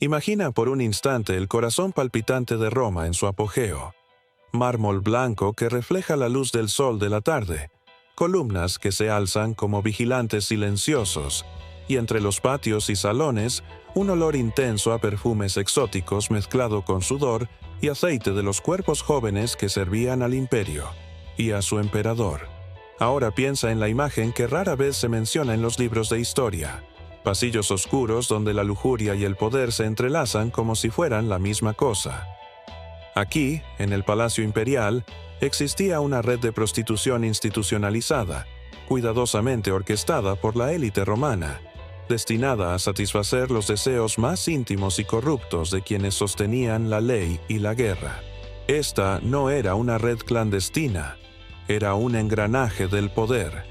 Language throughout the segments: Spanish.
Imagina por un instante el corazón palpitante de Roma en su apogeo. Mármol blanco que refleja la luz del sol de la tarde, columnas que se alzan como vigilantes silenciosos, y entre los patios y salones, un olor intenso a perfumes exóticos mezclado con sudor y aceite de los cuerpos jóvenes que servían al imperio y a su emperador. Ahora piensa en la imagen que rara vez se menciona en los libros de historia. Pasillos oscuros donde la lujuria y el poder se entrelazan como si fueran la misma cosa. Aquí, en el Palacio Imperial, existía una red de prostitución institucionalizada, cuidadosamente orquestada por la élite romana, destinada a satisfacer los deseos más íntimos y corruptos de quienes sostenían la ley y la guerra. Esta no era una red clandestina, era un engranaje del poder,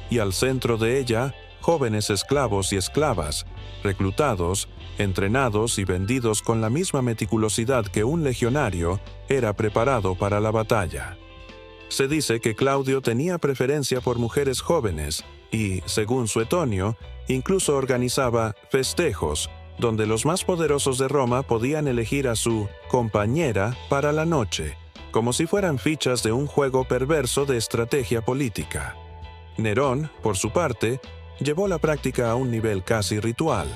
y al centro de ella, jóvenes esclavos y esclavas, reclutados, entrenados y vendidos con la misma meticulosidad que un legionario, era preparado para la batalla. Se dice que Claudio tenía preferencia por mujeres jóvenes y, según Suetonio, incluso organizaba festejos, donde los más poderosos de Roma podían elegir a su compañera para la noche, como si fueran fichas de un juego perverso de estrategia política. Nerón, por su parte, llevó la práctica a un nivel casi ritual.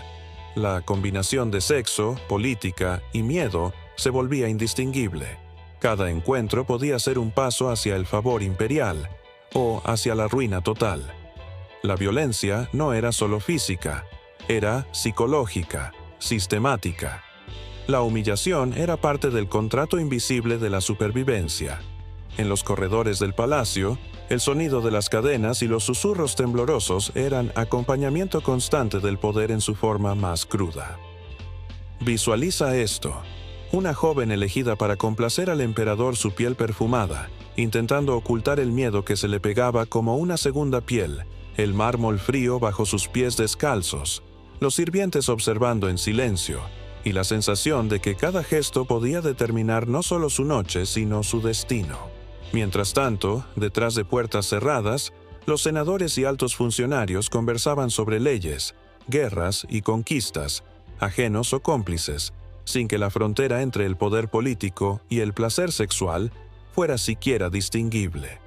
La combinación de sexo, política y miedo se volvía indistinguible. Cada encuentro podía ser un paso hacia el favor imperial o hacia la ruina total. La violencia no era solo física, era psicológica, sistemática. La humillación era parte del contrato invisible de la supervivencia. En los corredores del palacio, el sonido de las cadenas y los susurros temblorosos eran acompañamiento constante del poder en su forma más cruda. Visualiza esto: una joven elegida para complacer al emperador, su piel perfumada, intentando ocultar el miedo que se le pegaba como una segunda piel, el mármol frío bajo sus pies descalzos, los sirvientes observando en silencio, y la sensación de que cada gesto podía determinar no solo su noche, sino su destino. Mientras tanto, detrás de puertas cerradas, los senadores y altos funcionarios conversaban sobre leyes, guerras y conquistas, ajenos o cómplices, sin que la frontera entre el poder político y el placer sexual fuera siquiera distinguible.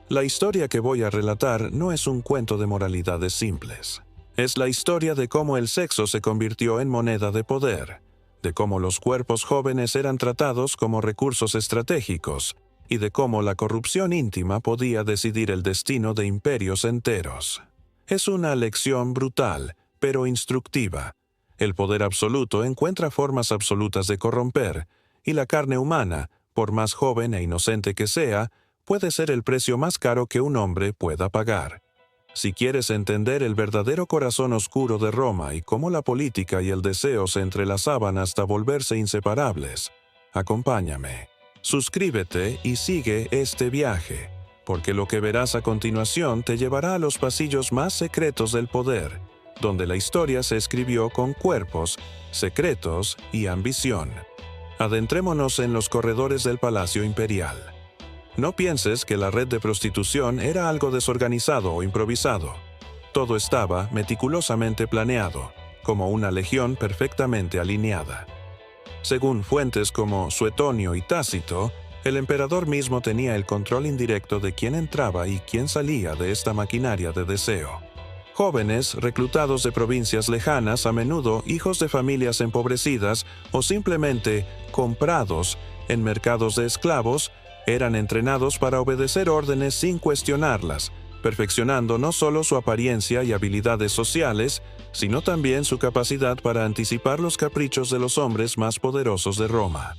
La historia que voy a relatar no es un cuento de moralidades simples. Es la historia de cómo el sexo se convirtió en moneda de poder, de cómo los cuerpos jóvenes eran tratados como recursos estratégicos, y de cómo la corrupción íntima podía decidir el destino de imperios enteros. Es una lección brutal, pero instructiva. El poder absoluto encuentra formas absolutas de corromper, y la carne humana, por más joven e inocente que sea, puede ser el precio más caro que un hombre pueda pagar. Si quieres entender el verdadero corazón oscuro de Roma y cómo la política y el deseo se entrelazaban hasta volverse inseparables, acompáñame. Suscríbete y sigue este viaje, porque lo que verás a continuación te llevará a los pasillos más secretos del poder, donde la historia se escribió con cuerpos, secretos y ambición. Adentrémonos en los corredores del Palacio Imperial. No pienses que la red de prostitución era algo desorganizado o improvisado. Todo estaba meticulosamente planeado, como una legión perfectamente alineada. Según fuentes como Suetonio y Tácito, el emperador mismo tenía el control indirecto de quién entraba y quién salía de esta maquinaria de deseo. Jóvenes reclutados de provincias lejanas, a menudo hijos de familias empobrecidas o simplemente comprados en mercados de esclavos, eran entrenados para obedecer órdenes sin cuestionarlas, perfeccionando no solo su apariencia y habilidades sociales, sino también su capacidad para anticipar los caprichos de los hombres más poderosos de Roma.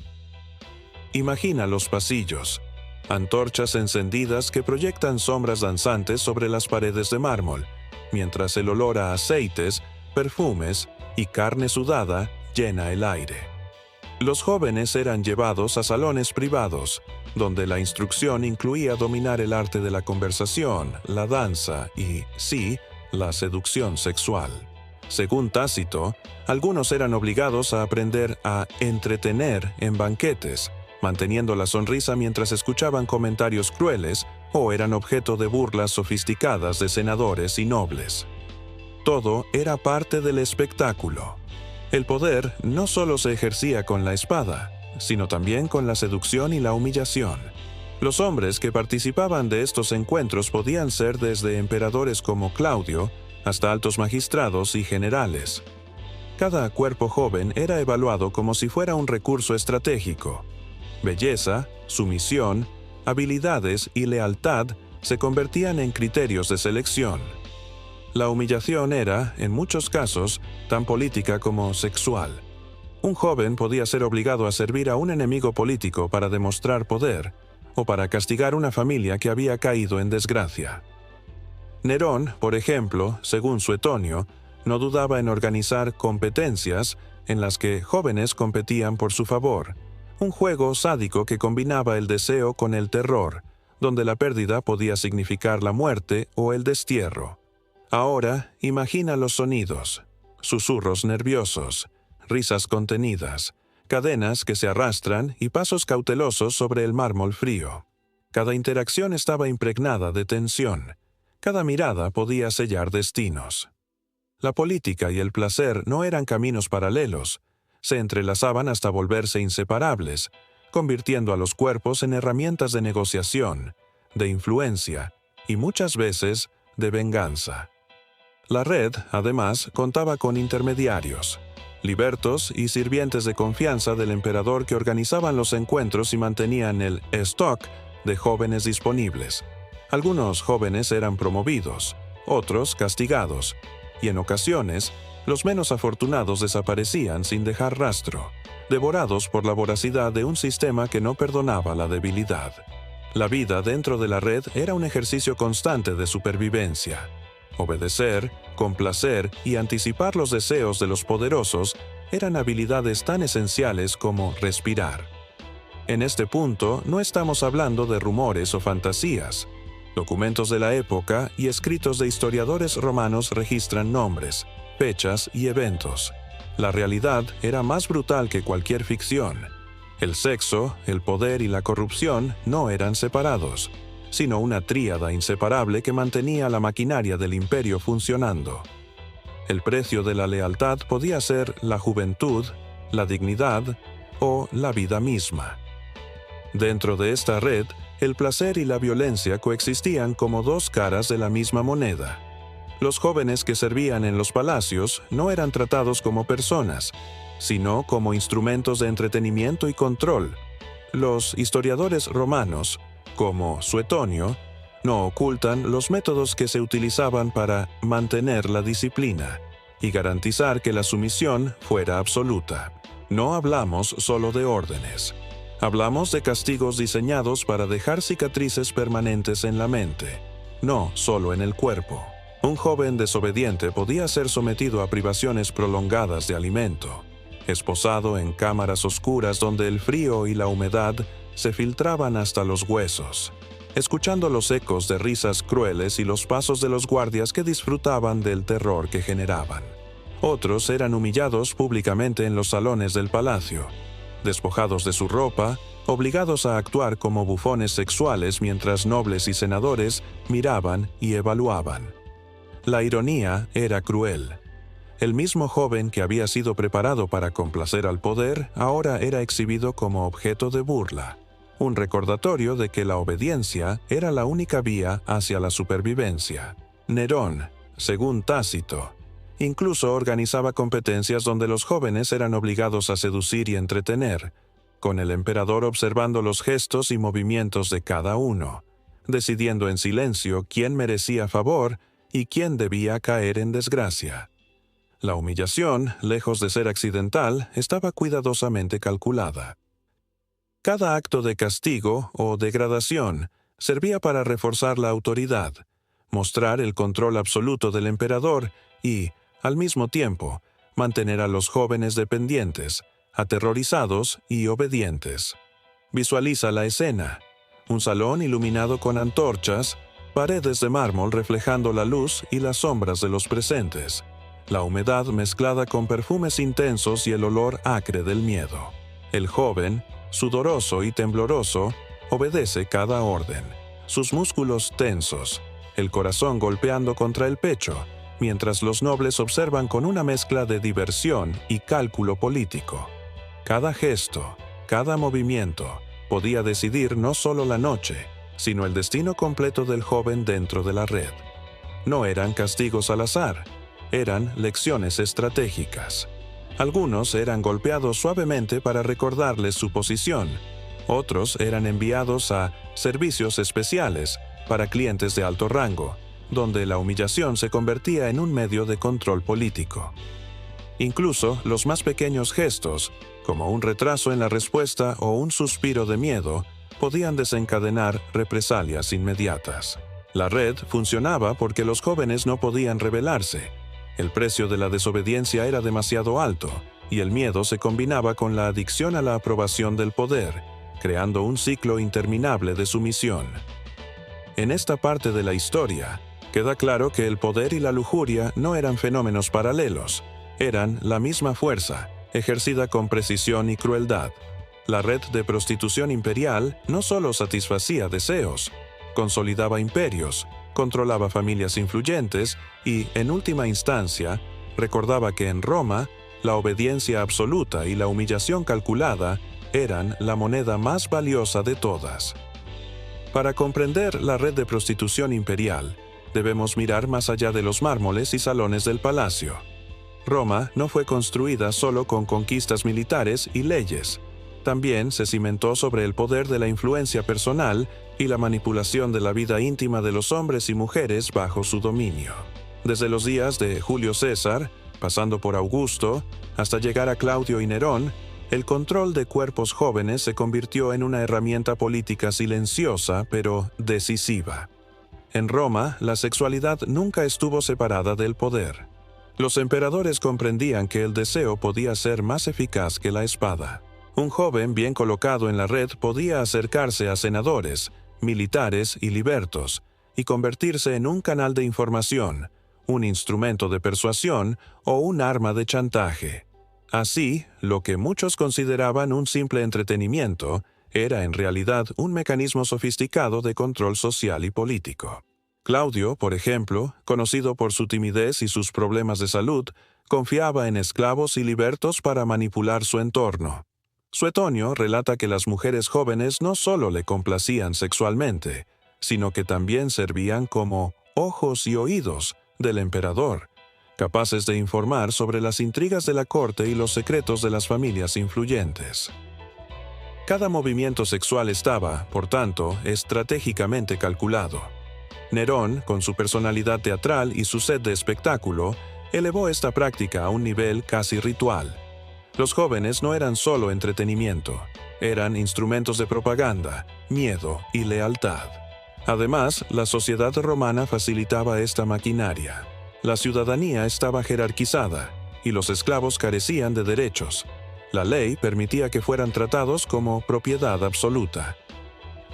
Imagina los pasillos, antorchas encendidas que proyectan sombras danzantes sobre las paredes de mármol, mientras el olor a aceites, perfumes y carne sudada llena el aire. Los jóvenes eran llevados a salones privados, donde la instrucción incluía dominar el arte de la conversación, la danza y, sí, la seducción sexual. Según Tácito, algunos eran obligados a aprender a entretener en banquetes, manteniendo la sonrisa mientras escuchaban comentarios crueles o eran objeto de burlas sofisticadas de senadores y nobles. Todo era parte del espectáculo. El poder no solo se ejercía con la espada, sino también con la seducción y la humillación. Los hombres que participaban de estos encuentros podían ser desde emperadores como Claudio hasta altos magistrados y generales. Cada cuerpo joven era evaluado como si fuera un recurso estratégico. Belleza, sumisión, habilidades y lealtad se convertían en criterios de selección. La humillación era, en muchos casos, tan política como sexual. Un joven podía ser obligado a servir a un enemigo político para demostrar poder, o para castigar una familia que había caído en desgracia. Nerón, por ejemplo, según Suetonio, no dudaba en organizar competencias en las que jóvenes competían por su favor, un juego sádico que combinaba el deseo con el terror, donde la pérdida podía significar la muerte o el destierro. Ahora, imagina los sonidos, susurros nerviosos, risas contenidas, cadenas que se arrastran y pasos cautelosos sobre el mármol frío. Cada interacción estaba impregnada de tensión. Cada mirada podía sellar destinos. La política y el placer no eran caminos paralelos, se entrelazaban hasta volverse inseparables, convirtiendo a los cuerpos en herramientas de negociación, de influencia y muchas veces de venganza. La red, además, contaba con intermediarios, libertos y sirvientes de confianza del emperador que organizaban los encuentros y mantenían el stock de jóvenes disponibles. Algunos jóvenes eran promovidos, otros castigados, y en ocasiones, los menos afortunados desaparecían sin dejar rastro, devorados por la voracidad de un sistema que no perdonaba la debilidad. La vida dentro de la red era un ejercicio constante de supervivencia. Obedecer, complacer y anticipar los deseos de los poderosos eran habilidades tan esenciales como respirar. En este punto no estamos hablando de rumores o fantasías. Documentos de la época y escritos de historiadores romanos registran nombres, fechas y eventos. La realidad era más brutal que cualquier ficción. El sexo, el poder y la corrupción no eran separados, sino una tríada inseparable que mantenía la maquinaria del imperio funcionando. El precio de la lealtad podía ser la juventud, la dignidad o la vida misma. Dentro de esta red, el placer y la violencia coexistían como dos caras de la misma moneda. Los jóvenes que servían en los palacios no eran tratados como personas, sino como instrumentos de entretenimiento y control. Los historiadores romanos, como Suetonio, no ocultan los métodos que se utilizaban para mantener la disciplina y garantizar que la sumisión fuera absoluta. No hablamos solo de órdenes. Hablamos de castigos diseñados para dejar cicatrices permanentes en la mente, no solo en el cuerpo. Un joven desobediente podía ser sometido a privaciones prolongadas de alimento, esposado en cámaras oscuras donde el frío y la humedad se filtraban hasta los huesos, escuchando los ecos de risas crueles y los pasos de los guardias que disfrutaban del terror que generaban. Otros eran humillados públicamente en los salones del palacio, despojados de su ropa, obligados a actuar como bufones sexuales mientras nobles y senadores miraban y evaluaban. La ironía era cruel. El mismo joven que había sido preparado para complacer al poder ahora era exhibido como objeto de burla, un recordatorio de que la obediencia era la única vía hacia la supervivencia. Nerón, según Tácito, incluso organizaba competencias donde los jóvenes eran obligados a seducir y entretener, con el emperador observando los gestos y movimientos de cada uno, decidiendo en silencio quién merecía favor y quién debía caer en desgracia. La humillación, lejos de ser accidental, estaba cuidadosamente calculada. Cada acto de castigo o degradación servía para reforzar la autoridad, mostrar el control absoluto del emperador y, al mismo tiempo, mantener a los jóvenes dependientes, aterrorizados y obedientes. Visualiza la escena: un salón iluminado con antorchas, paredes de mármol reflejando la luz y las sombras de los presentes, la humedad mezclada con perfumes intensos y el olor acre del miedo. El joven, sudoroso y tembloroso, obedece cada orden, sus músculos tensos, el corazón golpeando contra el pecho, mientras los nobles observan con una mezcla de diversión y cálculo político. Cada gesto, cada movimiento, podía decidir no solo la noche, sino el destino completo del joven dentro de la red. No eran castigos al azar, eran lecciones estratégicas. Algunos eran golpeados suavemente para recordarles su posición. Otros eran enviados a servicios especiales para clientes de alto rango, donde la humillación se convertía en un medio de control político. Incluso los más pequeños gestos, como un retraso en la respuesta o un suspiro de miedo, podían desencadenar represalias inmediatas. La red funcionaba porque los jóvenes no podían rebelarse. El precio de la desobediencia era demasiado alto, y el miedo se combinaba con la adicción a la aprobación del poder, creando un ciclo interminable de sumisión. En esta parte de la historia, queda claro que el poder y la lujuria no eran fenómenos paralelos, eran la misma fuerza, ejercida con precisión y crueldad. La red de prostitución imperial no solo satisfacía deseos, consolidaba imperios, controlaba familias influyentes y, en última instancia, recordaba que en Roma, la obediencia absoluta y la humillación calculada eran la moneda más valiosa de todas. Para comprender la red de prostitución imperial, debemos mirar más allá de los mármoles y salones del palacio. Roma no fue construida solo con conquistas militares y leyes. También se cimentó sobre el poder de la influencia personal y la manipulación de la vida íntima de los hombres y mujeres bajo su dominio. Desde los días de Julio César, pasando por Augusto, hasta llegar a Claudio y Nerón, el control de cuerpos jóvenes se convirtió en una herramienta política silenciosa pero decisiva. En Roma, la sexualidad nunca estuvo separada del poder. Los emperadores comprendían que el deseo podía ser más eficaz que la espada. Un joven bien colocado en la red podía acercarse a senadores, militares y libertos, y convertirse en un canal de información, un instrumento de persuasión o un arma de chantaje. Así, lo que muchos consideraban un simple entretenimiento era en realidad un mecanismo sofisticado de control social y político. Claudio, por ejemplo, conocido por su timidez y sus problemas de salud, confiaba en esclavos y libertos para manipular su entorno. Suetonio relata que las mujeres jóvenes no solo le complacían sexualmente, sino que también servían como ojos y oídos del emperador, capaces de informar sobre las intrigas de la corte y los secretos de las familias influyentes. Cada movimiento sexual estaba, por tanto, estratégicamente calculado. Nerón, con su personalidad teatral y su sed de espectáculo, elevó esta práctica a un nivel casi ritual. Los jóvenes no eran solo entretenimiento, eran instrumentos de propaganda, miedo y lealtad. Además, la sociedad romana facilitaba esta maquinaria. La ciudadanía estaba jerarquizada, y los esclavos carecían de derechos. La ley permitía que fueran tratados como propiedad absoluta.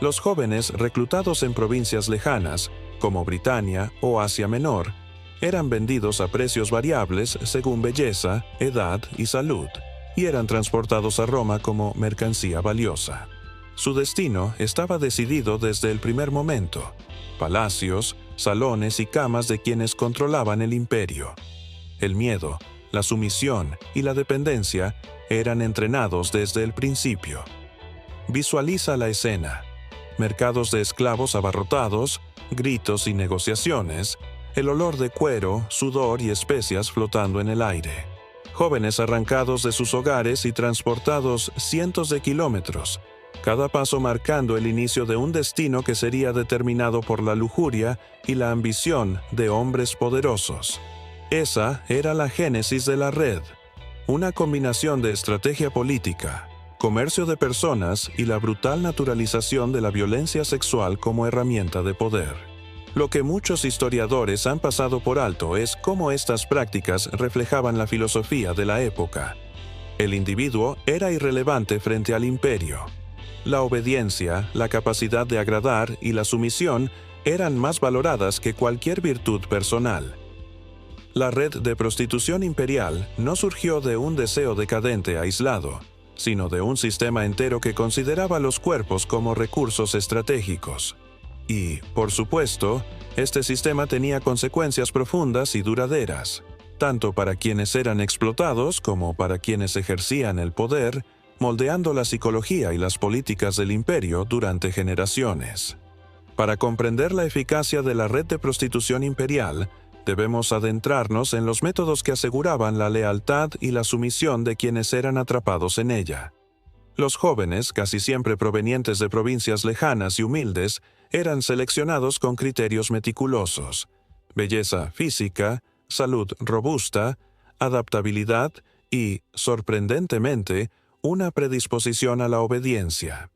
Los jóvenes reclutados en provincias lejanas, como Britania o Asia Menor, eran vendidos a precios variables según belleza, edad y salud, y eran transportados a Roma como mercancía valiosa. Su destino estaba decidido desde el primer momento: palacios, salones y camas de quienes controlaban el imperio. El miedo, la sumisión y la dependencia eran entrenados desde el principio. Visualiza la escena: mercados de esclavos abarrotados, gritos y negociaciones, el olor de cuero, sudor y especias flotando en el aire. Jóvenes arrancados de sus hogares y transportados cientos de kilómetros, cada paso marcando el inicio de un destino que sería determinado por la lujuria y la ambición de hombres poderosos. Esa era la génesis de la red, una combinación de estrategia política, comercio de personas y la brutal naturalización de la violencia sexual como herramienta de poder. Lo que muchos historiadores han pasado por alto es cómo estas prácticas reflejaban la filosofía de la época. El individuo era irrelevante frente al imperio. La obediencia, la capacidad de agradar y la sumisión eran más valoradas que cualquier virtud personal. La red de prostitución imperial no surgió de un deseo decadente aislado, sino de un sistema entero que consideraba los cuerpos como recursos estratégicos. Y, por supuesto, Este sistema tenía consecuencias profundas y duraderas, tanto para quienes eran explotados como para quienes ejercían el poder, moldeando la psicología y las políticas del imperio durante generaciones. Para comprender la eficacia de la red de prostitución imperial, debemos adentrarnos en los métodos que aseguraban la lealtad y la sumisión de quienes eran atrapados en ella. Los jóvenes, casi siempre provenientes de provincias lejanas y humildes, eran seleccionados con criterios meticulosos: belleza física, salud robusta, adaptabilidad y, sorprendentemente, una predisposición a la obediencia.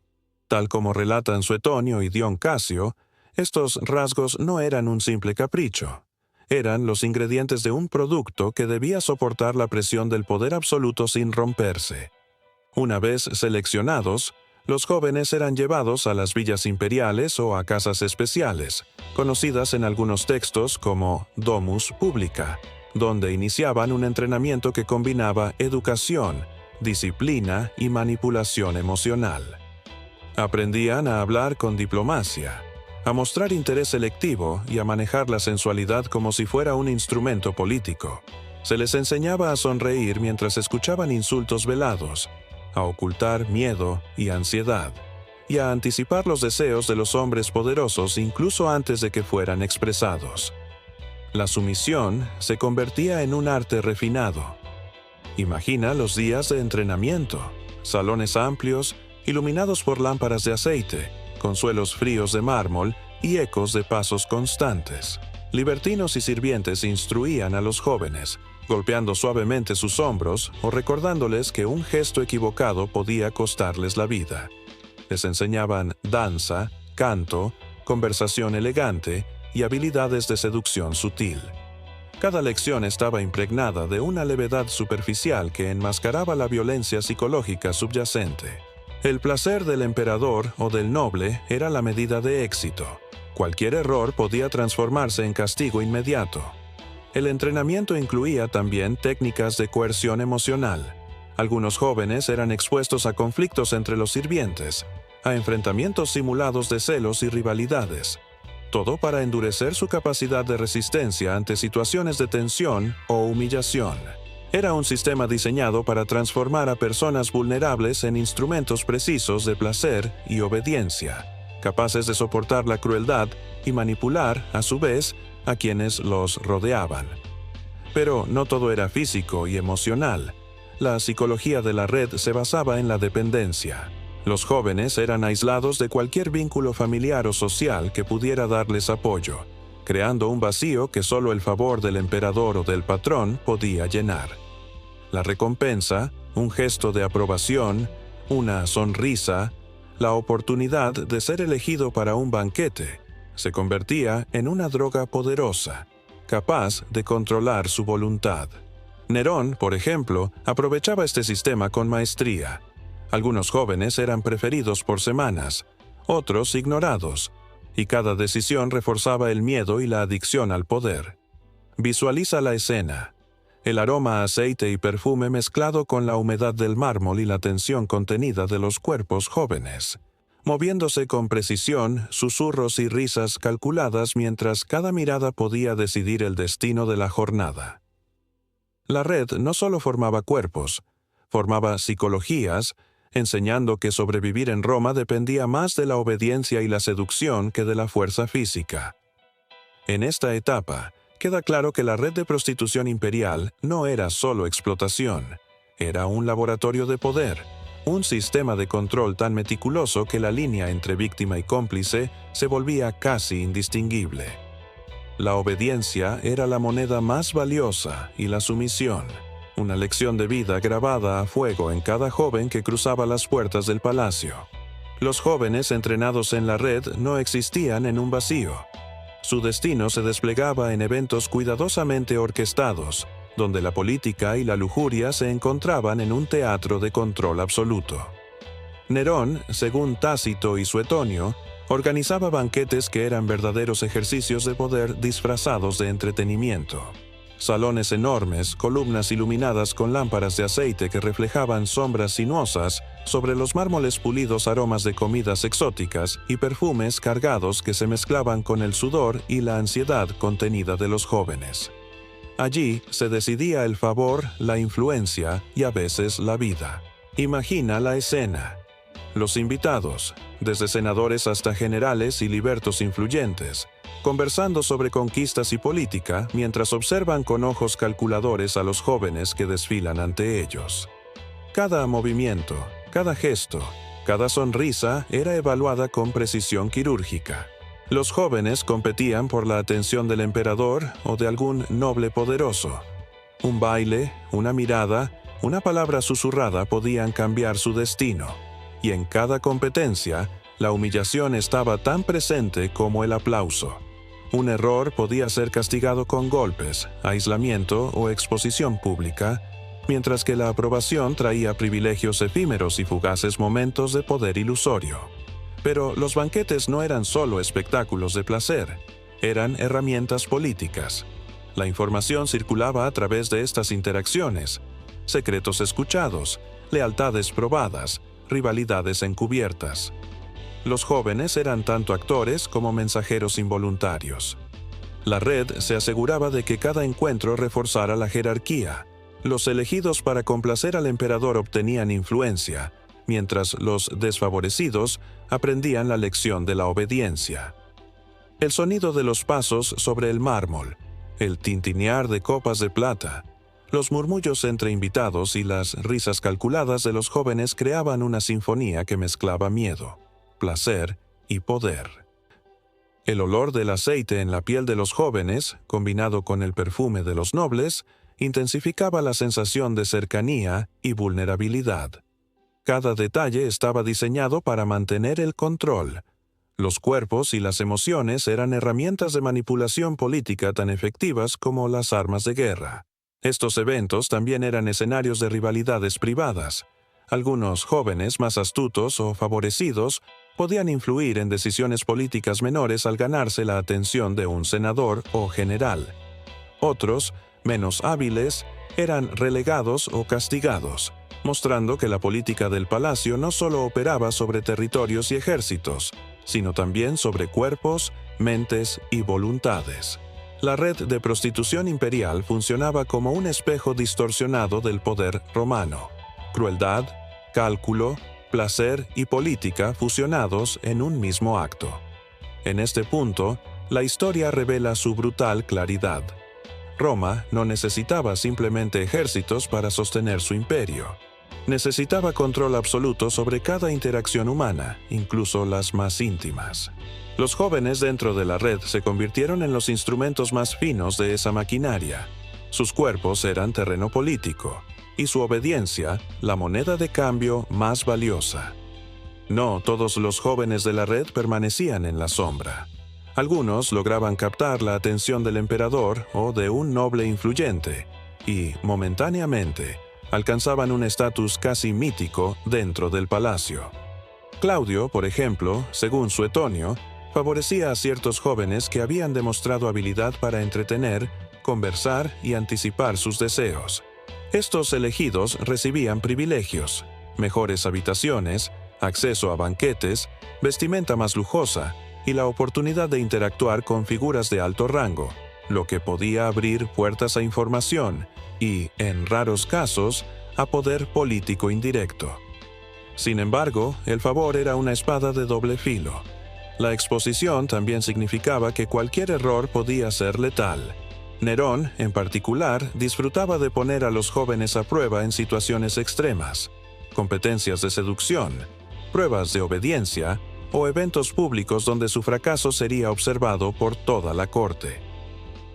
Tal como relatan Suetonio y Dion Casio, estos rasgos no eran un simple capricho. Eran los ingredientes de un producto que debía soportar la presión del poder absoluto sin romperse. Una vez seleccionados, los jóvenes eran llevados a las villas imperiales o a casas especiales, conocidas en algunos textos como domus publica, donde iniciaban un entrenamiento que combinaba educación, disciplina y manipulación emocional. Aprendían a hablar con diplomacia, a mostrar interés selectivo y a manejar la sensualidad como si fuera un instrumento político. Se les enseñaba a sonreír mientras escuchaban insultos velados, a ocultar miedo y ansiedad, y a anticipar los deseos de los hombres poderosos incluso antes de que fueran expresados. La sumisión se convertía en un arte refinado. Imagina los días de entrenamiento, salones amplios, iluminados por lámparas de aceite, con suelos fríos de mármol y ecos de pasos constantes. Libertinos y sirvientes instruían a los jóvenes, golpeando suavemente sus hombros o recordándoles que un gesto equivocado podía costarles la vida. Les enseñaban danza, canto, conversación elegante y habilidades de seducción sutil. Cada lección estaba impregnada de una levedad superficial que enmascaraba la violencia psicológica subyacente. El placer del emperador o del noble era la medida de éxito. Cualquier error podía transformarse en castigo inmediato. El entrenamiento incluía también técnicas de coerción emocional. Algunos jóvenes eran expuestos a conflictos entre los sirvientes, a enfrentamientos simulados de celos y rivalidades, todo para endurecer su capacidad de resistencia ante situaciones de tensión o humillación. Era un sistema diseñado para transformar a personas vulnerables en instrumentos precisos de placer y obediencia, capaces de soportar la crueldad y manipular, a su vez, a quienes los rodeaban. Pero no todo era físico y emocional. La psicología de la red se basaba en la dependencia. Los jóvenes eran aislados de cualquier vínculo familiar o social que pudiera darles apoyo, creando un vacío que solo el favor del emperador o del patrón podía llenar. La recompensa, un gesto de aprobación, una sonrisa, la oportunidad de ser elegido para un banquete, se convertía en una droga poderosa, capaz de controlar su voluntad. Nerón, por ejemplo, aprovechaba este sistema con maestría. Algunos jóvenes eran preferidos por semanas, otros ignorados, y cada decisión reforzaba el miedo y la adicción al poder. Visualiza la escena. El aroma a aceite y perfume mezclado con la humedad del mármol y la tensión contenida de los cuerpos jóvenes, moviéndose con precisión, susurros y risas calculadas mientras cada mirada podía decidir el destino de la jornada. La red no solo formaba cuerpos, formaba psicologías, enseñando que sobrevivir en Roma dependía más de la obediencia y la seducción que de la fuerza física. En esta etapa, queda claro que la red de prostitución imperial no era solo explotación, era un laboratorio de poder, un sistema de control tan meticuloso que la línea entre víctima y cómplice se volvía casi indistinguible. La obediencia era la moneda más valiosa y la sumisión, una lección de vida grabada a fuego en cada joven que cruzaba las puertas del palacio. Los jóvenes entrenados en la red no existían en un vacío. Su destino se desplegaba en eventos cuidadosamente orquestados, donde la política y la lujuria se encontraban en un teatro de control absoluto. Nerón, según Tácito y Suetonio, organizaba banquetes que eran verdaderos ejercicios de poder disfrazados de entretenimiento. Salones enormes, columnas iluminadas con lámparas de aceite que reflejaban sombras sinuosas Sobre los mármoles pulidos aromas de comidas exóticas y perfumes cargados que se mezclaban con el sudor y la ansiedad contenida de los jóvenes. Allí se decidía el favor, la influencia y a veces la vida. Imagina la escena. Los invitados, desde senadores hasta generales y libertos influyentes, conversando sobre conquistas y política mientras observan con ojos calculadores a los jóvenes que desfilan ante ellos. Cada movimiento, cada gesto, cada sonrisa era evaluada con precisión quirúrgica. Los jóvenes competían por la atención del emperador o de algún noble poderoso. Un baile, una mirada, una palabra susurrada podían cambiar su destino, y en cada competencia, la humillación estaba tan presente como el aplauso. Un error podía ser castigado con golpes, aislamiento o exposición pública, mientras que la aprobación traía privilegios efímeros y fugaces momentos de poder ilusorio. Pero los banquetes no eran solo espectáculos de placer, eran herramientas políticas. La información circulaba a través de estas interacciones, secretos escuchados, lealtades probadas, rivalidades encubiertas. Los jóvenes eran tanto actores como mensajeros involuntarios. La red se aseguraba de que cada encuentro reforzara la jerarquía. Los elegidos para complacer al emperador obtenían influencia, mientras los desfavorecidos aprendían la lección de la obediencia. El sonido de los pasos sobre el mármol, el tintinear de copas de plata, los murmullos entre invitados y las risas calculadas de los jóvenes creaban una sinfonía que mezclaba miedo, placer y poder. El olor del aceite en la piel de los jóvenes, combinado con el perfume de los nobles, intensificaba la sensación de cercanía y vulnerabilidad. Cada detalle estaba diseñado para mantener el control. Los cuerpos y las emociones eran herramientas de manipulación política tan efectivas como las armas de guerra. Estos eventos también eran escenarios de rivalidades privadas. Algunos jóvenes más astutos o favorecidos podían influir en decisiones políticas menores al ganarse la atención de un senador o general. Otros, menos hábiles, eran relegados o castigados, mostrando que la política del palacio no solo operaba sobre territorios y ejércitos, sino también sobre cuerpos, mentes y voluntades. La red de prostitución imperial funcionaba como un espejo distorsionado del poder romano. Crueldad, cálculo, placer y política fusionados en un mismo acto. En este punto, la historia revela su brutal claridad. Roma no necesitaba simplemente ejércitos para sostener su imperio. Necesitaba control absoluto sobre cada interacción humana, incluso las más íntimas. Los jóvenes dentro de la red se convirtieron en los instrumentos más finos de esa maquinaria. Sus cuerpos eran terreno político, y su obediencia, la moneda de cambio más valiosa. No todos los jóvenes de la red permanecían en la sombra. Algunos lograban captar la atención del emperador o de un noble influyente, y, momentáneamente, alcanzaban un estatus casi mítico dentro del palacio. Claudio, por ejemplo, según Suetonio, favorecía a ciertos jóvenes que habían demostrado habilidad para entretener, conversar y anticipar sus deseos. Estos elegidos recibían privilegios, mejores habitaciones, acceso a banquetes, vestimenta más lujosa y la oportunidad de interactuar con figuras de alto rango, lo que podía abrir puertas a información y, en raros casos, a poder político indirecto. Sin embargo, el favor era una espada de doble filo. La exposición también significaba que cualquier error podía ser letal. Nerón, en particular, disfrutaba de poner a los jóvenes a prueba en situaciones extremas, competencias de seducción, pruebas de obediencia o eventos públicos donde su fracaso sería observado por toda la corte.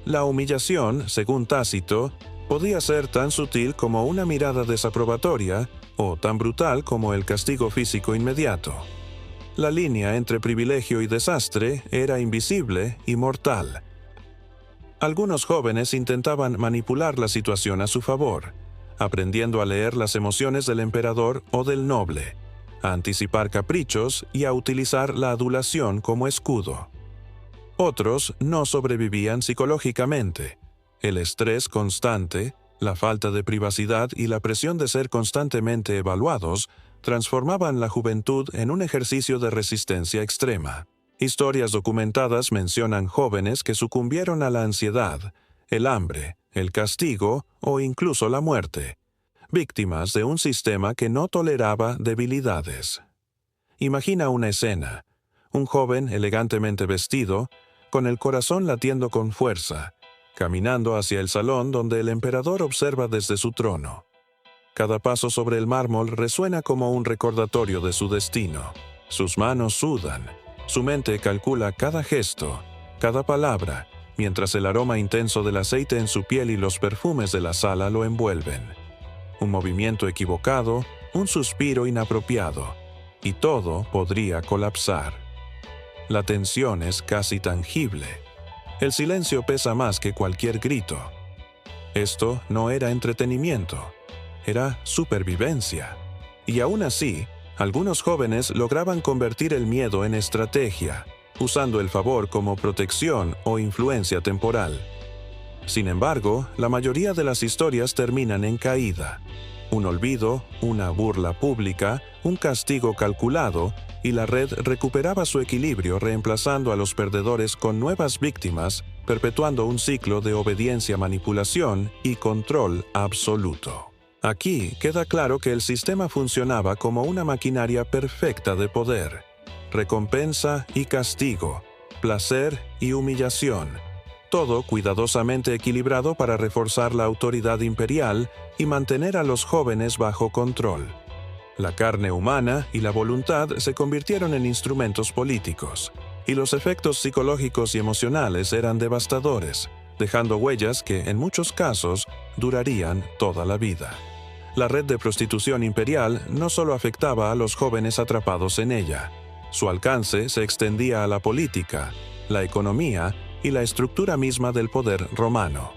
La humillación, según Tácito, podía ser tan sutil como una mirada desaprobatoria o tan brutal como el castigo físico inmediato. La línea entre privilegio y desastre era invisible y mortal. Algunos jóvenes intentaban manipular la situación a su favor, aprendiendo a leer las emociones del emperador o del noble, a anticipar caprichos y a utilizar la adulación como escudo. Otros no sobrevivían psicológicamente. El estrés constante, la falta de privacidad y la presión de ser constantemente evaluados transformaban la juventud en un ejercicio de resistencia extrema. Historias documentadas mencionan jóvenes que sucumbieron a la ansiedad, el hambre, el castigo o incluso la muerte, víctimas de un sistema que no toleraba debilidades. Imagina una escena: un joven elegantemente vestido, con el corazón latiendo con fuerza, caminando hacia el salón donde el emperador observa desde su trono. Cada paso sobre el mármol resuena como un recordatorio de su destino. Sus manos sudan, su mente calcula cada gesto, cada palabra, mientras el aroma intenso del aceite en su piel y los perfumes de la sala lo envuelven. Un movimiento equivocado, un suspiro inapropiado, y todo podría colapsar. La tensión es casi tangible. El silencio pesa más que cualquier grito. Esto no era entretenimiento, era supervivencia. Y aún así, algunos jóvenes lograban convertir el miedo en estrategia, usando el favor como protección o influencia temporal. Sin embargo, la mayoría de las historias terminan en caída. Un olvido, una burla pública, un castigo calculado, y la red recuperaba su equilibrio reemplazando a los perdedores con nuevas víctimas, perpetuando un ciclo de obediencia-manipulación y control absoluto. Aquí queda claro que el sistema funcionaba como una maquinaria perfecta de poder: recompensa y castigo, placer y humillación, todo cuidadosamente equilibrado para reforzar la autoridad imperial y mantener a los jóvenes bajo control. La carne humana y la voluntad se convirtieron en instrumentos políticos, y los efectos psicológicos y emocionales eran devastadores, dejando huellas que, en muchos casos, durarían toda la vida. La red de prostitución imperial no solo afectaba a los jóvenes atrapados en ella. Su alcance se extendía a la política, la economía y la estructura misma del poder romano.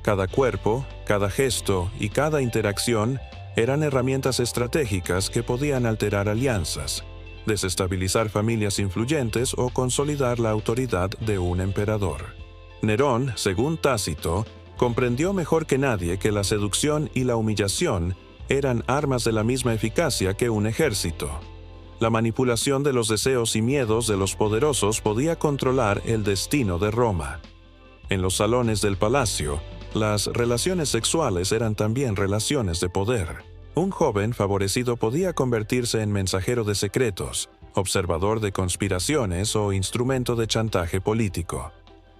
Cada cuerpo, cada gesto y cada interacción eran herramientas estratégicas que podían alterar alianzas, desestabilizar familias influyentes o consolidar la autoridad de un emperador. Nerón, según Tácito, comprendió mejor que nadie que la seducción y la humillación eran armas de la misma eficacia que un ejército. La manipulación de los deseos y miedos de los poderosos podía controlar el destino de Roma. En los salones del palacio, las relaciones sexuales eran también relaciones de poder. Un joven favorecido podía convertirse en mensajero de secretos, observador de conspiraciones o instrumento de chantaje político.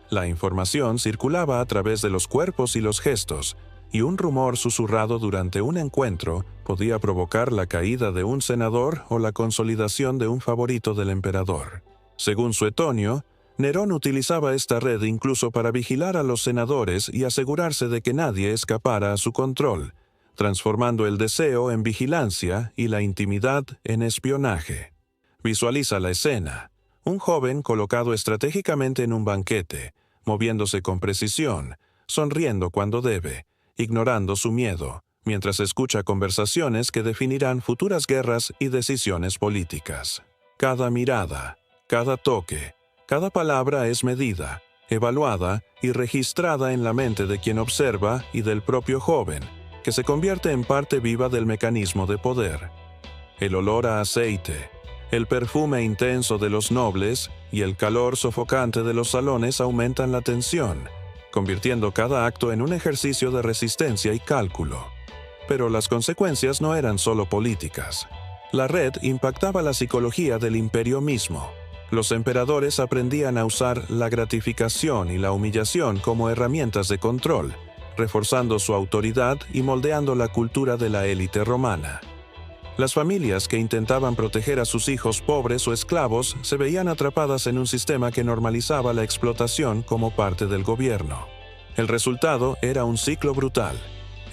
La información circulaba a través de los cuerpos y los gestos, y un rumor susurrado durante un encuentro podía provocar la caída de un senador o la consolidación de un favorito del emperador. Según Suetonio, Nerón utilizaba esta red incluso para vigilar a los senadores y asegurarse de que nadie escapara a su control, transformando el deseo en vigilancia y la intimidad en espionaje. Visualiza la escena: un joven colocado estratégicamente en un banquete, moviéndose con precisión, sonriendo cuando debe, ignorando su miedo, mientras escucha conversaciones que definirán futuras guerras y decisiones políticas. Cada mirada, cada toque, cada palabra es medida, evaluada y registrada en la mente de quien observa y del propio joven, que se convierte en parte viva del mecanismo de poder. El olor a aceite, el perfume intenso de los nobles y el calor sofocante de los salones aumentan la tensión, convirtiendo cada acto en un ejercicio de resistencia y cálculo. Pero las consecuencias no eran solo políticas. La red impactaba la psicología del imperio mismo. Los emperadores aprendían a usar la gratificación y la humillación como herramientas de control, reforzando su autoridad y moldeando la cultura de la élite romana. Las familias que intentaban proteger a sus hijos pobres o esclavos se veían atrapadas en un sistema que normalizaba la explotación como parte del gobierno. El resultado era un ciclo brutal.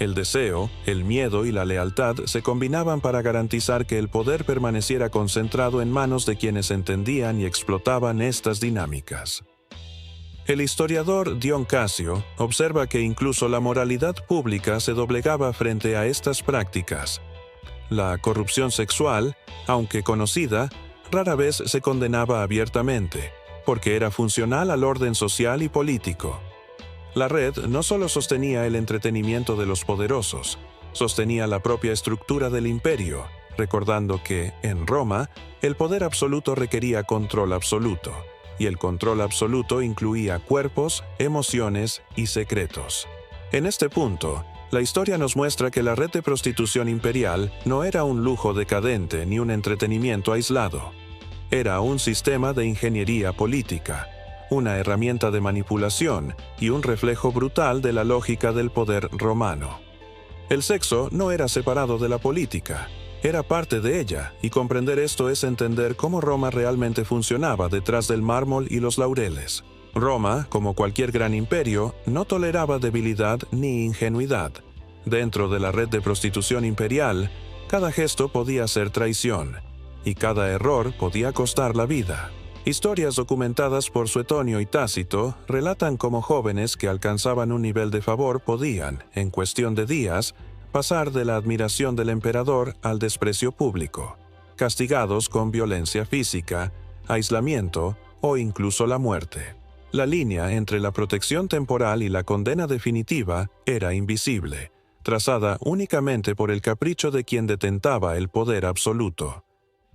El deseo, el miedo y la lealtad se combinaban para garantizar que el poder permaneciera concentrado en manos de quienes entendían y explotaban estas dinámicas. El historiador Dion Casio observa que incluso la moralidad pública se doblegaba frente a estas prácticas. La corrupción sexual, aunque conocida, rara vez se condenaba abiertamente, porque era funcional al orden social y político. La red no solo sostenía el entretenimiento de los poderosos, sostenía la propia estructura del imperio, recordando que, en Roma, el poder absoluto requería control absoluto, y el control absoluto incluía cuerpos, emociones y secretos. En este punto, la historia nos muestra que la red de prostitución imperial no era un lujo decadente ni un entretenimiento aislado. Era un sistema de ingeniería política, una herramienta de manipulación y un reflejo brutal de la lógica del poder romano. El sexo no era separado de la política, era parte de ella, y comprender esto es entender cómo Roma realmente funcionaba detrás del mármol y los laureles. Roma, como cualquier gran imperio, no toleraba debilidad ni ingenuidad. Dentro de la red de prostitución imperial, cada gesto podía ser traición, y cada error podía costar la vida. Historias documentadas por Suetonio y Tácito relatan cómo jóvenes que alcanzaban un nivel de favor podían, en cuestión de días, pasar de la admiración del emperador al desprecio público, castigados con violencia física, aislamiento o incluso la muerte. La línea entre la protección temporal y la condena definitiva era invisible, trazada únicamente por el capricho de quien detentaba el poder absoluto.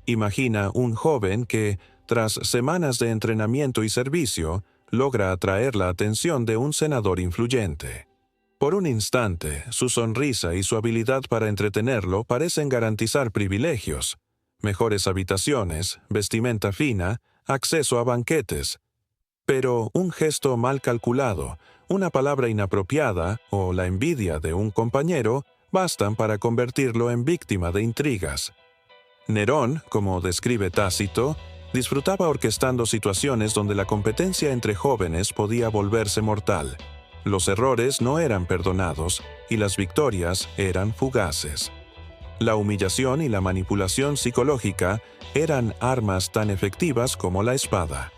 Imagina un joven que, tras semanas de entrenamiento y servicio, logra atraer la atención de un senador influyente. Por un instante, su sonrisa y su habilidad para entretenerlo parecen garantizar privilegios, mejores habitaciones, vestimenta fina, acceso a banquetes. Pero un gesto mal calculado, una palabra inapropiada o la envidia de un compañero bastan para convertirlo en víctima de intrigas. Nerón, como describe Tácito, disfrutaba orquestando situaciones donde la competencia entre jóvenes podía volverse mortal. Los errores no eran perdonados y las victorias eran fugaces. La humillación y la manipulación psicológica eran armas tan efectivas como la espada.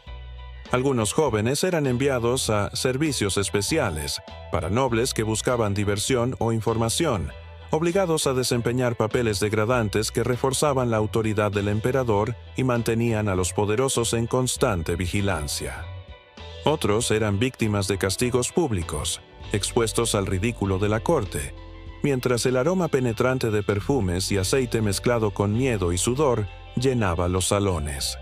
Algunos jóvenes eran enviados a servicios especiales, para nobles que buscaban diversión o información, obligados a desempeñar papeles degradantes que reforzaban la autoridad del emperador y mantenían a los poderosos en constante vigilancia. Otros eran víctimas de castigos públicos, expuestos al ridículo de la corte, mientras el aroma penetrante de perfumes y aceite mezclado con miedo y sudor llenaba los salones.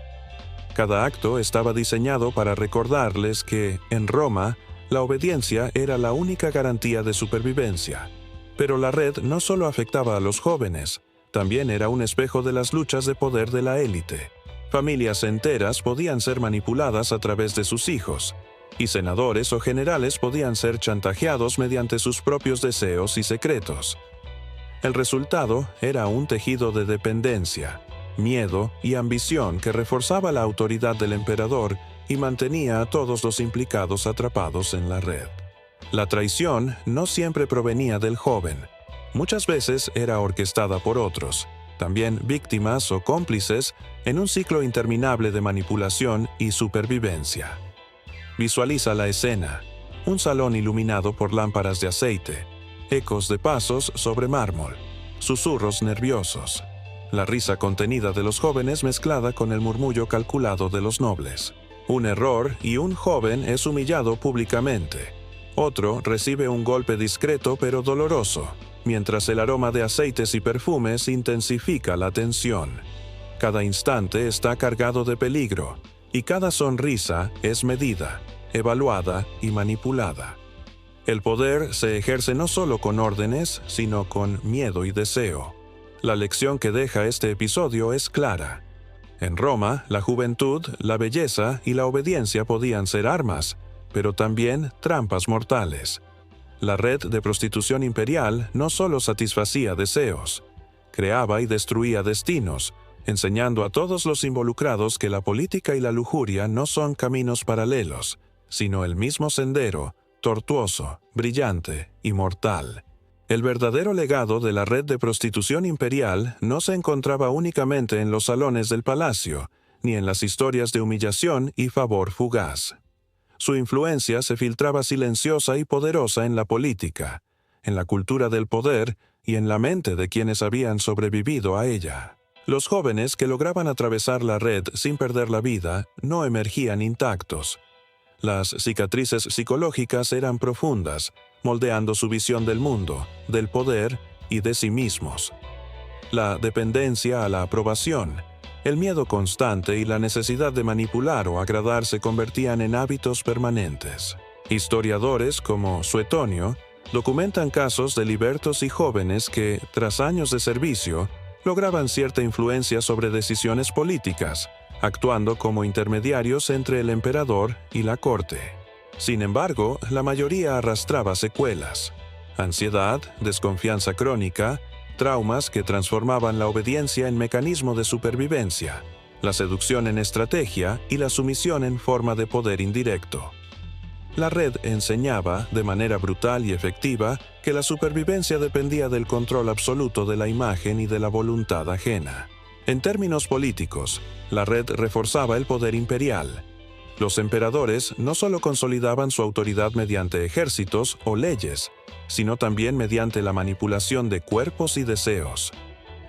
Cada acto estaba diseñado para recordarles que, en Roma, la obediencia era la única garantía de supervivencia. Pero la red no solo afectaba a los jóvenes, también era un espejo de las luchas de poder de la élite. Familias enteras podían ser manipuladas a través de sus hijos, y senadores o generales podían ser chantajeados mediante sus propios deseos y secretos. El resultado era un tejido de dependencia, miedo y ambición que reforzaba la autoridad del emperador y mantenía a todos los implicados atrapados en la red. La traición no siempre provenía del joven. Muchas veces era orquestada por otros, también víctimas o cómplices, en un ciclo interminable de manipulación y supervivencia. Visualiza la escena: un salón iluminado por lámparas de aceite, ecos de pasos sobre mármol, susurros nerviosos, la risa contenida de los jóvenes mezclada con el murmullo calculado de los nobles. Un error y un joven es humillado públicamente. Otro recibe un golpe discreto pero doloroso, mientras el aroma de aceites y perfumes intensifica la tensión. Cada instante está cargado de peligro, y cada sonrisa es medida, evaluada y manipulada. El poder se ejerce no solo con órdenes, sino con miedo y deseo. La lección que deja este episodio es clara. En Roma, la juventud, la belleza y la obediencia podían ser armas, pero también trampas mortales. La red de prostitución imperial no solo satisfacía deseos, creaba y destruía destinos, enseñando a todos los involucrados que la política y la lujuria no son caminos paralelos, sino el mismo sendero, tortuoso, brillante y mortal. El verdadero legado de la red de prostitución imperial no se encontraba únicamente en los salones del palacio, ni en las historias de humillación y favor fugaz. Su influencia se filtraba silenciosa y poderosa en la política, en la cultura del poder y en la mente de quienes habían sobrevivido a ella. Los jóvenes que lograban atravesar la red sin perder la vida no emergían intactos. Las cicatrices psicológicas eran profundas, moldeando su visión del mundo, del poder y de sí mismos. la dependencia a la aprobación, el miedo constante y la necesidad de manipular o agradar se convertían en hábitos permanentes. Historiadores como Suetonio documentan casos de libertos y jóvenes que, tras años de servicio, lograban cierta influencia sobre decisiones políticas, actuando como intermediarios entre el emperador y la corte. Sin embargo, la mayoría arrastraba secuelas: ansiedad, desconfianza crónica, traumas que transformaban la obediencia en mecanismo de supervivencia, la seducción en estrategia y la sumisión en forma de poder indirecto. La red enseñaba, de manera brutal y efectiva, que la supervivencia dependía del control absoluto de la imagen y de la voluntad ajena. En términos políticos, la red reforzaba el poder imperial. Los emperadores no solo consolidaban su autoridad mediante ejércitos o leyes, sino también mediante la manipulación de cuerpos y deseos.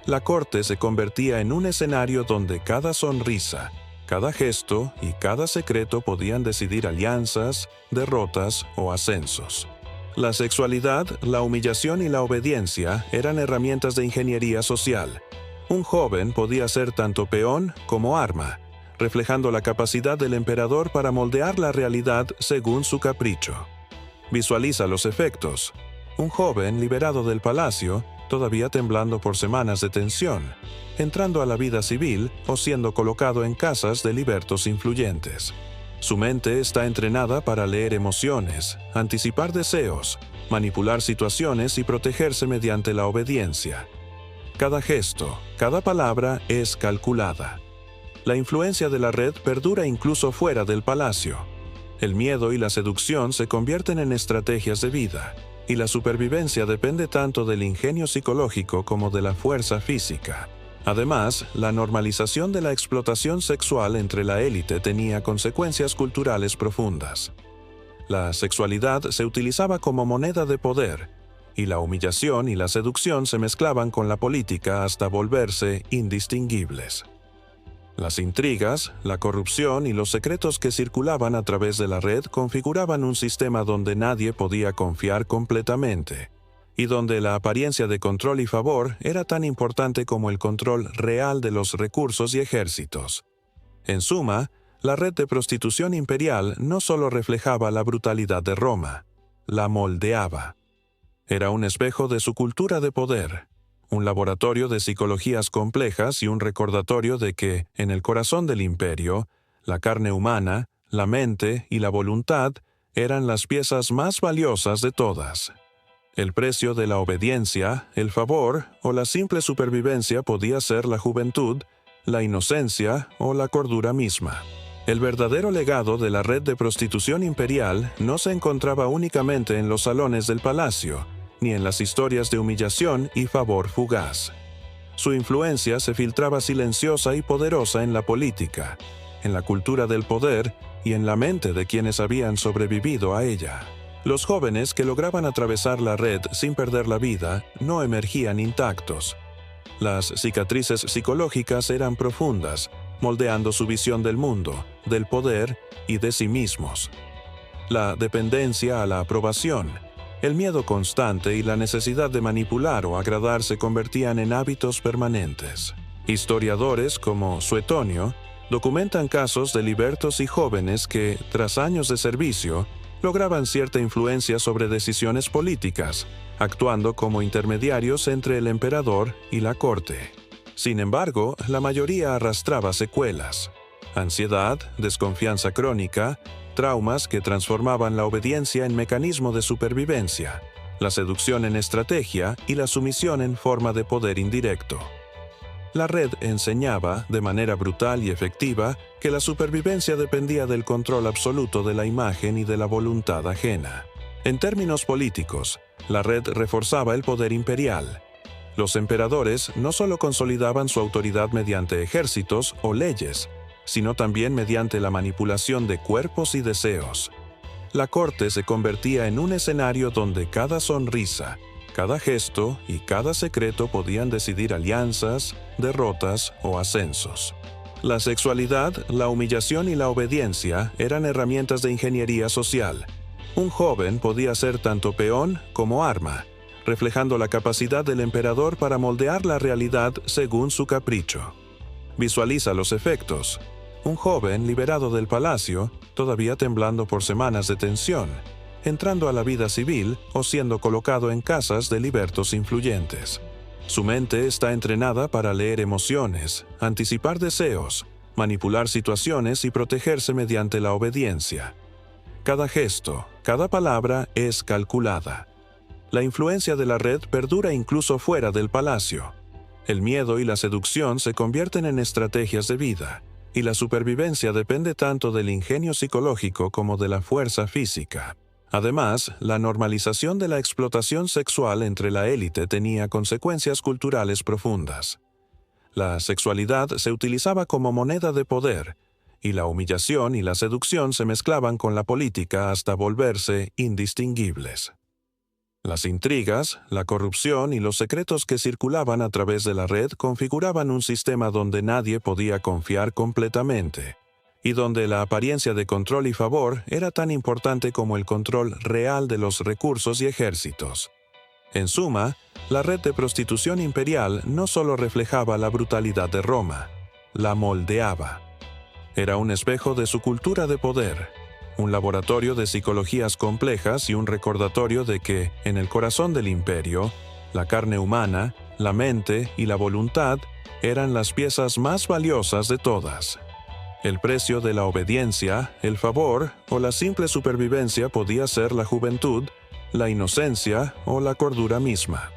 La corte se convertía en un escenario donde cada sonrisa, cada gesto y cada secreto podían decidir alianzas, derrotas o ascensos. La sexualidad, la humillación y la obediencia eran herramientas de ingeniería social. Un joven podía ser tanto peón como arma, reflejando la capacidad del emperador para moldear la realidad según su capricho. Visualiza los efectos. Un joven liberado del palacio, todavía temblando por semanas de tensión, entrando a la vida civil o siendo colocado en casas de libertos influyentes. Su mente está entrenada para leer emociones, anticipar deseos, manipular situaciones y protegerse mediante la obediencia. Cada gesto, cada palabra es calculada. La influencia de la red perdura incluso fuera del palacio. El miedo y la seducción se convierten en estrategias de vida, y la supervivencia depende tanto del ingenio psicológico como de la fuerza física. Además, la normalización de la explotación sexual entre la élite tenía consecuencias culturales profundas. La sexualidad se utilizaba como moneda de poder, y la humillación y la seducción se mezclaban con la política hasta volverse indistinguibles. Las intrigas, la corrupción y los secretos que circulaban a través de la red configuraban un sistema donde nadie podía confiar completamente, y donde la apariencia de control y favor era tan importante como el control real de los recursos y ejércitos. En suma, la red de prostitución imperial no solo reflejaba la brutalidad de Roma, la moldeaba. Era un espejo de su cultura de poder, un laboratorio de psicologías complejas y un recordatorio de que, en el corazón del imperio, la carne humana, la mente y la voluntad eran las piezas más valiosas de todas. El precio de la obediencia, el favor o la simple supervivencia podía ser la juventud, la inocencia o la cordura misma. El verdadero legado de la red de prostitución imperial no se encontraba únicamente en los salones del palacio, ni en las historias de humillación y favor fugaz. Su influencia se filtraba silenciosa y poderosa en la política, en la cultura del poder y en la mente de quienes habían sobrevivido a ella. Los jóvenes que lograban atravesar la red sin perder la vida no emergían intactos. Las cicatrices psicológicas eran profundas, moldeando su visión del mundo, del poder y de sí mismos. La dependencia a la aprobación, el miedo constante y la necesidad de manipular o agradar se convertían en hábitos permanentes. Historiadores como Suetonio documentan casos de libertos y jóvenes que, tras años de servicio, lograban cierta influencia sobre decisiones políticas, actuando como intermediarios entre el emperador y la corte. Sin embargo, la mayoría arrastraba secuelas: ansiedad, desconfianza crónica, traumas que transformaban la obediencia en mecanismo de supervivencia, la seducción en estrategia y la sumisión en forma de poder indirecto. La red enseñaba, de manera brutal y efectiva, que la supervivencia dependía del control absoluto de la imagen y de la voluntad ajena. En términos políticos, la red reforzaba el poder imperial. Los emperadores no solo consolidaban su autoridad mediante ejércitos o leyes, sino también mediante la manipulación de cuerpos y deseos. La corte se convertía en un escenario donde cada sonrisa, cada gesto y cada secreto podían decidir alianzas, derrotas o ascensos. La sexualidad, la humillación y la obediencia eran herramientas de ingeniería social. Un joven podía ser tanto peón como arma, reflejando la capacidad del emperador para moldear la realidad según su capricho. Visualiza los efectos. Un joven liberado del palacio, todavía temblando por semanas de tensión, entrando a la vida civil o siendo colocado en casas de libertos influyentes. Su mente está entrenada para leer emociones, anticipar deseos, manipular situaciones y protegerse mediante la obediencia. Cada gesto, cada palabra es calculada. La influencia de la red perdura incluso fuera del palacio. El miedo y la seducción se convierten en estrategias de vida, y la supervivencia depende tanto del ingenio psicológico como de la fuerza física. Además, la normalización de la explotación sexual entre la élite tenía consecuencias culturales profundas. La sexualidad se utilizaba como moneda de poder, y la humillación y la seducción se mezclaban con la política hasta volverse indistinguibles. Las intrigas, la corrupción y los secretos que circulaban a través de la red configuraban un sistema donde nadie podía confiar completamente, y donde la apariencia de control y favor era tan importante como el control real de los recursos y ejércitos. En suma, la red de prostitución imperial no solo reflejaba la brutalidad de Roma, la moldeaba. Era un espejo de su cultura de poder, un laboratorio de psicologías complejas y un recordatorio de que, en el corazón del imperio, la carne humana, la mente y la voluntad eran las piezas más valiosas de todas. El precio de la obediencia, el favor o la simple supervivencia podía ser la juventud, la inocencia o la cordura misma.